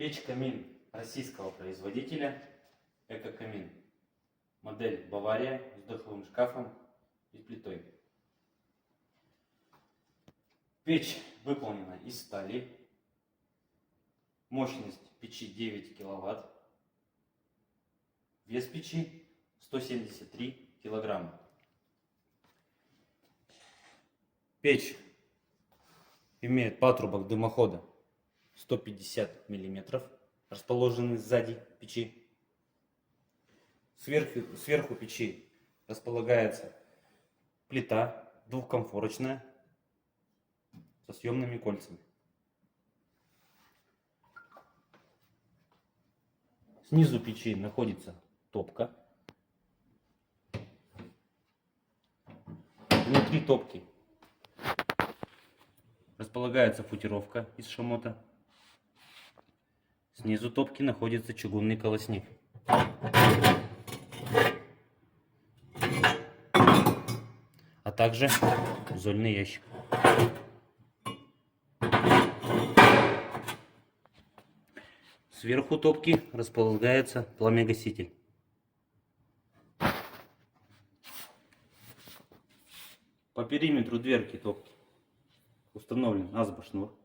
Печь-камин российского производителя Эко-камин. Модель Бавария с духовым шкафом и плитой. Печь выполнена из стали. Мощность печи 9 киловатт. Вес печи 173 килограмма. Печь имеет патрубок дымохода 150 миллиметров, расположенный сзади печи. Сверху печи располагается плита двухкомфорочная со съемными кольцами. Снизу печи находится топка. Внутри топки располагается футировка из шамота. Снизу топки находится чугунный колосник. А также зольный ящик. Сверху топки располагается пламя-гаситель. По периметру дверки топки установлен азб-шнур,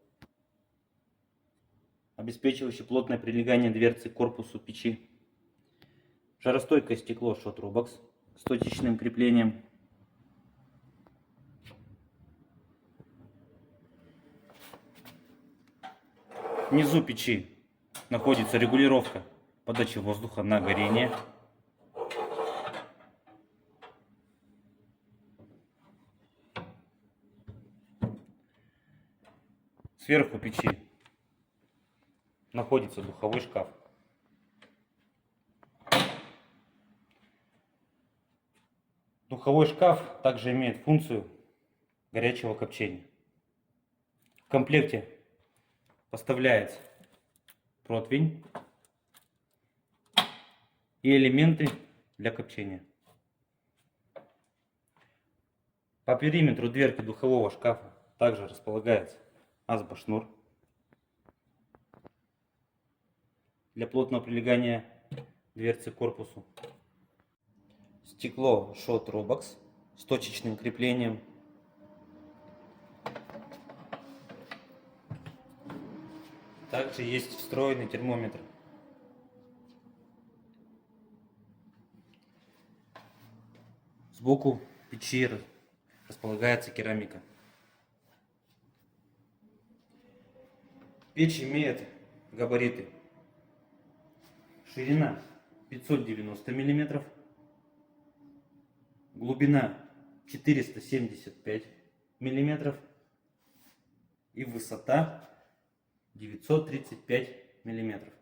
обеспечивающий плотное прилегание дверцы к корпусу печи. Жаростойкое стекло Шотрубокс с точечным креплением. Внизу печи находится регулировка подачи воздуха на горение. Сверху печи находится духовой шкаф. Духовой шкаф также имеет функцию горячего копчения. В комплекте поставляется противень и элементы для копчения. По периметру дверки духового шкафа также располагается азб-шнур для плотного прилегания дверцы к корпусу. Стекло Шотрубокс с точечным креплением. Также есть встроенный термометр. Сбоку печи располагается керамика. Печь имеет габариты. Ширина 590 миллиметров, глубина 475 миллиметров и высота 935 миллиметров.